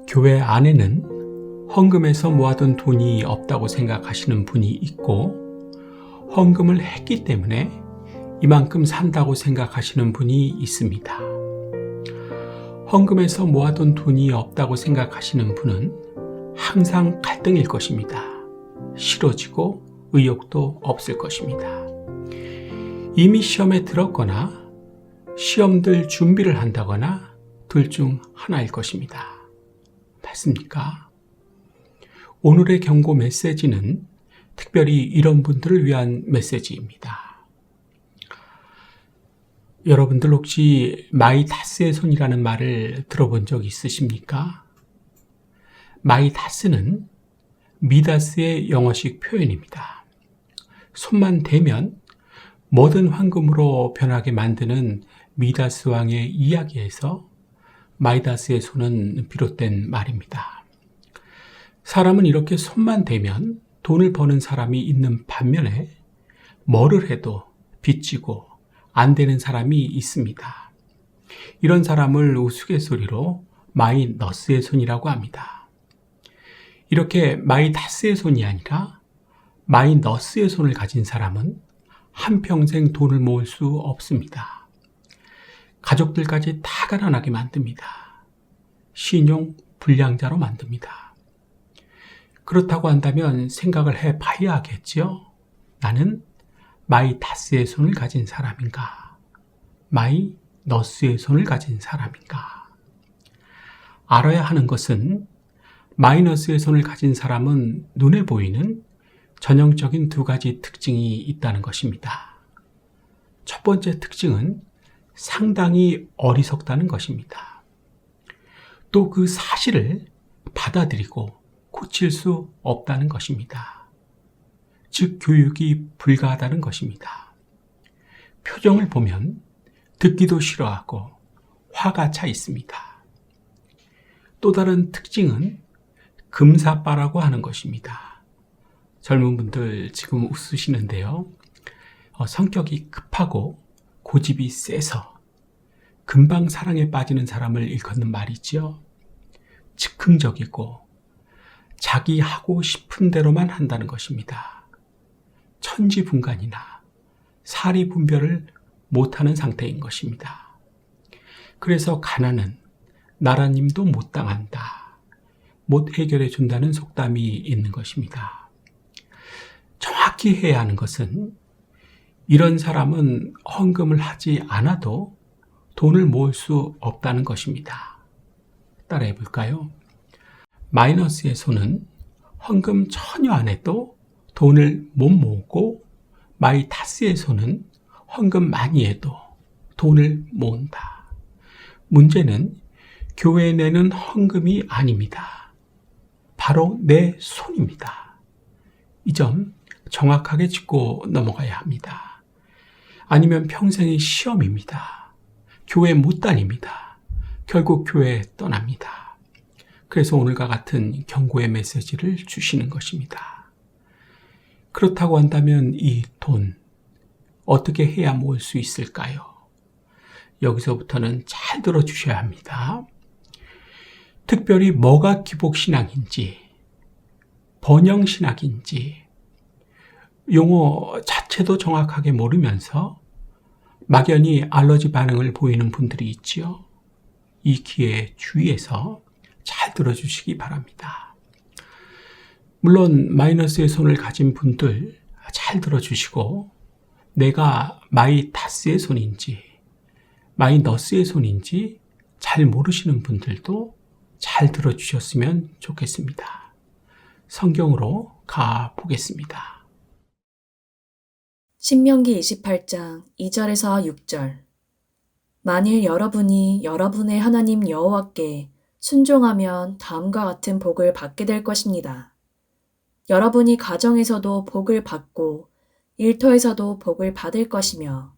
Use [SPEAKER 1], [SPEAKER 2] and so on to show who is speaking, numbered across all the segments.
[SPEAKER 1] 교회 안에는 헌금에서 모아둔 돈이 없다고 생각하시는 분이 있고, 헌금을 했기 때문에 이만큼 산다고 생각하시는 분이 있습니다. 헌금에서 모아둔 돈이 없다고 생각하시는 분은 항상 갈등일 것입니다. 싫어지고 의욕도 없을 것입니다. 이미 시험에 들었거나 시험들 준비를 한다거나 둘 중 하나일 것입니다. 맞습니까? 오늘의 경고 메시지는 특별히 이런 분들을 위한 메시지입니다. 여러분들 혹시 마이다스의 손이라는 말을 들어본 적 있으십니까? 마이다스는 미다스의 영어식 표현입니다. 손만 대면 뭐든 황금으로 변하게 만드는 미다스 왕의 이야기에서 마이다스의 손은 비롯된 말입니다. 사람은 이렇게 손만 대면 돈을 버는 사람이 있는 반면에 뭐를 해도 빚지고 안 되는 사람이 있습니다. 이런 사람을 우스갯소리로 마이너스의 손이라고 합니다. 이렇게 마이다스의 손이 아니라 마이너스의 손을 가진 사람은 한평생 돈을 모을 수 없습니다. 가족들까지 다 가난하게 만듭니다. 신용 불량자로 만듭니다. 그렇다고 한다면 생각을 해봐야 하겠죠. 나는 마이다스의 손을 가진 사람인가? 마이너스의 손을 가진 사람인가? 알아야 하는 것은 마이너스의 손을 가진 사람은 눈에 보이는 전형적인 두 가지 특징이 있다는 것입니다. 첫 번째 특징은 상당히 어리석다는 것입니다. 또 그 사실을 받아들이고 고칠 수 없다는 것입니다. 즉 교육이 불가하다는 것입니다. 표정을 보면 듣기도 싫어하고 화가 차 있습니다. 또 다른 특징은 금사빠라고 하는 것입니다. 젊은 분들 지금 웃으시는데요. 성격이 급하고 고집이 세서 금방 사랑에 빠지는 사람을 일컫는 말이죠. 즉흥적이고 자기 하고 싶은 대로만 한다는 것입니다. 천지분간이나 사리분별을 못하는 상태인 것입니다. 그래서 가난은 나라님도 못 당한다, 못 해결해 준다는 속담이 있는 것입니다. 정확히 해야 하는 것은 이런 사람은 헌금을 하지 않아도 돈을 모을 수 없다는 것입니다. 따라해 볼까요? 마이너스의 손은 헌금 전혀 안 해도 돈을 못 모으고, 마이다스의 손은 헌금 많이 해도 돈을 모은다. 문제는 교회에 내는 헌금이 아닙니다. 바로 내 손입니다. 이 점 정확하게 짚고 넘어가야 합니다. 아니면 평생의 시험입니다. 교회 못 다닙니다. 결국 교회 떠납니다. 그래서 오늘과 같은 경고의 메시지를 주시는 것입니다. 그렇다고 한다면 이 돈 어떻게 해야 모을 수 있을까요? 여기서부터는 잘 들어주셔야 합니다. 특별히 뭐가 기복신앙인지, 번영신학인지 용어 자체도 정확하게 모르면서 막연히 알러지 반응을 보이는 분들이 있지요. 이 기회에 주의해서 잘 들어주시기 바랍니다. 물론 마이너스의 손을 가진 분들 잘 들어주시고, 내가 마이다스의 손인지 마이너스의 손인지 잘 모르시는 분들도 잘 들어주셨으면 좋겠습니다. 성경으로 가보겠습니다.
[SPEAKER 2] 신명기 28장 2절에서 6절. 만일 여러분이 여러분의 하나님 여호와께 순종하면 다음과 같은 복을 받게 될 것입니다. 여러분이 가정에서도 복을 받고 일터에서도 복을 받을 것이며,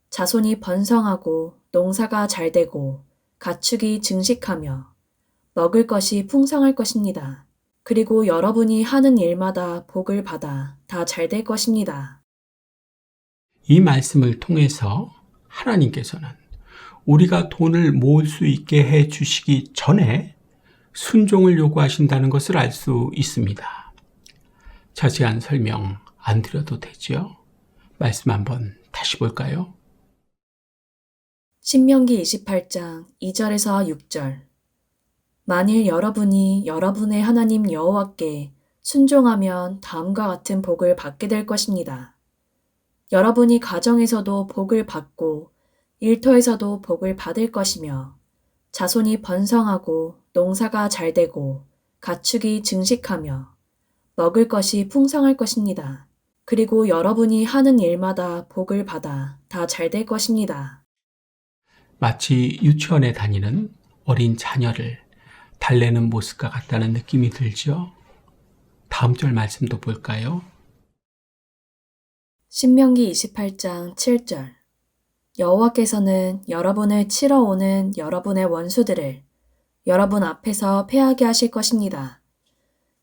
[SPEAKER 2] 자손이 번성하고 농사가 잘 되고 가축이 증식하며 먹을 것이 풍성할 것입니다. 그리고 여러분이 하는 일마다 복을 받아 다 잘 될 것입니다.
[SPEAKER 1] 이 말씀을 통해서 하나님께서는 우리가 돈을 모을 수 있게 해 주시기 전에 순종을 요구하신다는 것을 알 수 있습니다. 자세한 설명 안 드려도 되죠? 말씀 한번 다시 볼까요?
[SPEAKER 2] 신명기 28장 2절에서 6절. 만일 여러분이 여러분의 하나님 여호와께 순종하면 다음과 같은 복을 받게 될 것입니다. 여러분이 가정에서도 복을 받고 일터에서도 복을 받을 것이며 자손이 번성하고 농사가 잘 되고 가축이 증식하며 먹을 것이 풍성할 것입니다. 그리고 여러분이 하는 일마다 복을 받아 다 잘 될 것입니다.
[SPEAKER 1] 마치 유치원에 다니는 어린 자녀를 달래는 모습과 같다는 느낌이 들죠? 다음 절 말씀도 볼까요?
[SPEAKER 2] 신명기 28장 7절. 여호와께서는 여러분을 치러 오는 여러분의 원수들을 여러분 앞에서 패하게 하실 것입니다.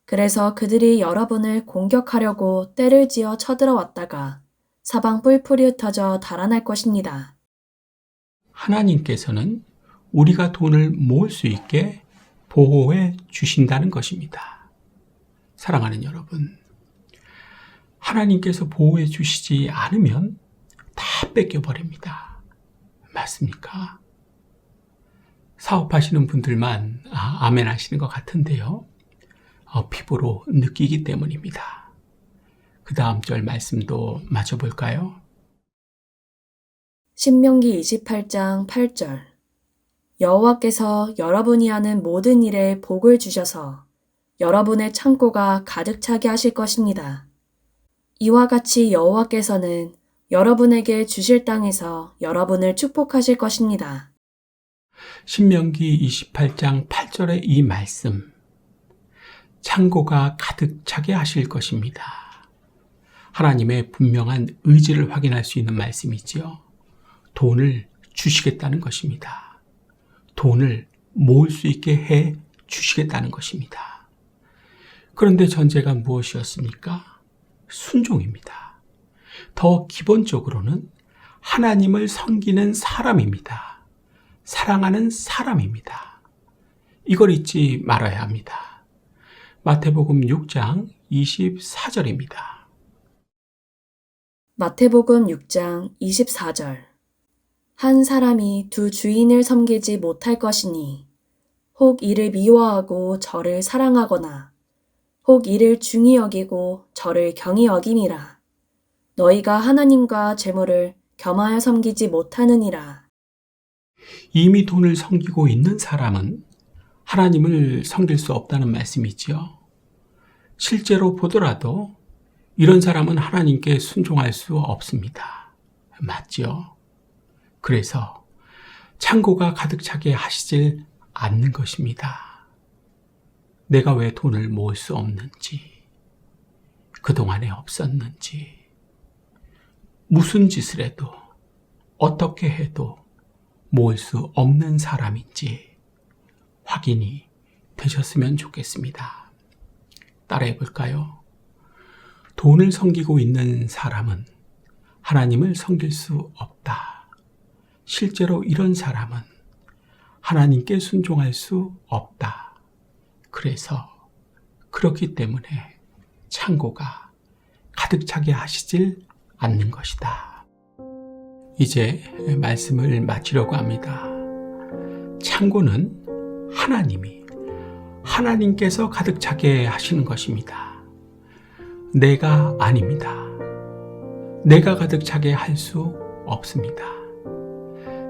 [SPEAKER 2] 그래서 그들이 여러분을 공격하려고 떼를 지어 쳐들어왔다가 사방 뿔풀이 흩어져 달아날 것입니다.
[SPEAKER 1] 하나님께서는 우리가 돈을 모을 수 있게 보호해 주신다는 것입니다. 사랑하는 여러분, 하나님께서 보호해 주시지 않으면 다 뺏겨버립니다. 맞습니까? 사업하시는 분들만 아멘 하시는 것 같은데요. 피부로 느끼기 때문입니다. 그 다음 절 말씀도 맞춰볼까요?
[SPEAKER 2] 신명기 28장 8절. 여호와께서 여러분이 하는 모든 일에 복을 주셔서 여러분의 창고가 가득 차게 하실 것입니다. 이와 같이 여호와께서는 여러분에게 주실 땅에서 여러분을 축복하실 것입니다.
[SPEAKER 1] 신명기 28장 8절의 이 말씀, 창고가 가득 차게 하실 것입니다. 하나님의 분명한 의지를 확인할 수 있는 말씀이지요. 돈을 주시겠다는 것입니다. 돈을 모을 수 있게 해 주시겠다는 것입니다. 그런데 전제가 무엇이었습니까? 순종입니다. 더 기본적으로는 하나님을 섬기는 사람입니다. 사랑하는 사람입니다. 이걸 잊지 말아야 합니다. 마태복음 6장 24절입니다.
[SPEAKER 2] 마태복음 6장 24절. 한 사람이 두 주인을 섬기지 못할 것이니 혹 이를 미워하고 저를 사랑하거나 혹 이를 중히 여기고 저를 경히 여김이라. 너희가 하나님과 재물을 겸하여 섬기지 못하느니라.
[SPEAKER 1] 이미 돈을 섬기고 있는 사람은 하나님을 섬길 수 없다는 말씀이지요. 실제로 보더라도 이런 사람은 하나님께 순종할 수 없습니다. 맞죠? 그래서 창고가 가득 차게 하시질 않는 것입니다. 내가 왜 돈을 모을 수 없는지, 그동안에 없었는지, 무슨 짓을 해도 어떻게 해도 모을 수 없는 사람인지 확인이 되셨으면 좋겠습니다. 따라해 볼까요? 돈을 섬기고 있는 사람은 하나님을 섬길 수 없다. 실제로 이런 사람은 하나님께 순종할 수 없다. 그래서 그렇기 때문에 창고가 가득 차게 하시질 않는 것이다. 이제 말씀을 마치려고 합니다. 창고는 하나님께서 가득 차게 하시는 것입니다. 내가 아닙니다. 내가 가득 차게 할 수 없습니다.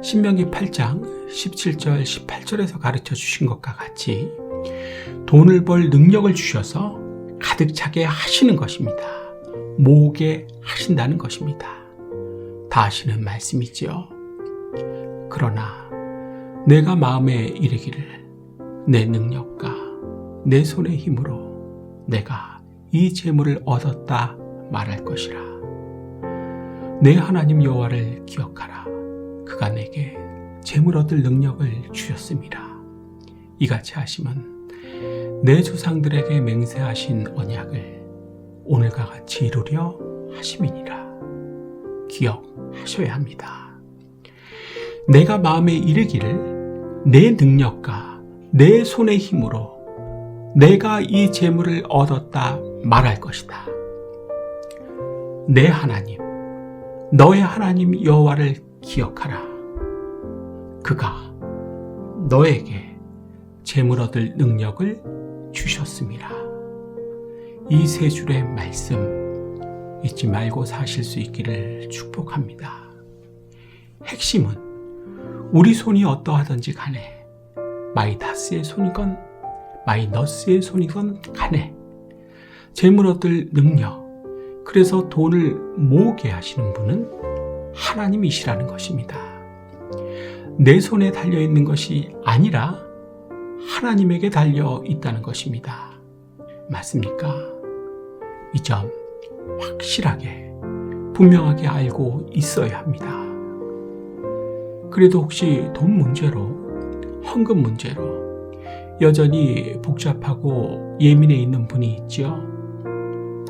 [SPEAKER 1] 신명기 8장 17절 18절에서 가르쳐 주신 것과 같이 돈을 벌 능력을 주셔서 가득 차게 하시는 것입니다. 모으게 하신다는 것입니다. 다 아시는 말씀이지요. 그러나 내가 마음에 이르기를 내 능력과 내 손의 힘으로 내가 이 재물을 얻었다 말할 것이라. 내 하나님 여호와를 기억하라. 그가 내게 재물 얻을 능력을 주셨음이라. 이같이 하심은 내 조상들에게 맹세하신 언약을 오늘과 같이 이루려 하심이니라. 기억하셔야 합니다. 내가 마음에 이르기를 내 능력과 내 손의 힘으로 내가 이 재물을 얻었다 말할 것이다. 내 하나님, 너의 하나님 여호와를 기억하라. 그가 너에게 재물 얻을 능력을 주셨음이라. 이 세 줄의 말씀 잊지 말고 사실 수 있기를 축복합니다. 핵심은 우리 손이 어떠하든지 간에 마이다스의 손이건 마이너스의 손이건 간에 재물 얻을 능력, 그래서 돈을 모으게 하시는 분은 하나님이시라는 것입니다. 내 손에 달려있는 것이 아니라 하나님에게 달려 있다는 것입니다. 맞습니까? 이 점 확실하게 분명하게 알고 있어야 합니다. 그래도 혹시 돈 문제로, 헌금 문제로 여전히 복잡하고 예민해 있는 분이 있죠.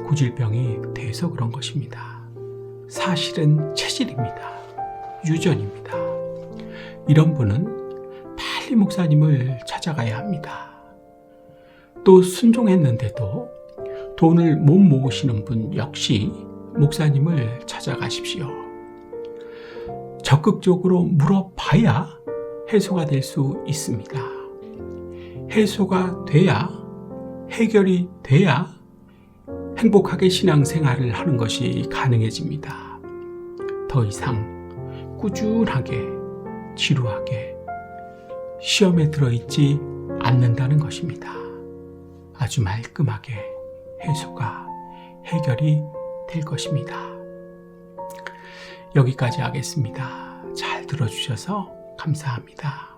[SPEAKER 1] 고질병이 돼서 그런 것입니다. 사실은 체질입니다. 유전입니다. 이런 분은 빨리 목사님을 찾아가야 합니다. 또 순종했는데도 돈을 못 모으시는 분 역시 목사님을 찾아가십시오. 적극적으로 물어봐야 해소가 될 수 있습니다. 해소가 돼야, 해결이 돼야 행복하게 신앙생활을 하는 것이 가능해집니다. 더 이상 꾸준하게, 지루하게 시험에 들어있지 않는다는 것입니다. 아주 말끔하게 해소가, 해결이 될 것입니다. 여기까지 하겠습니다. 잘 들어주셔서 감사합니다.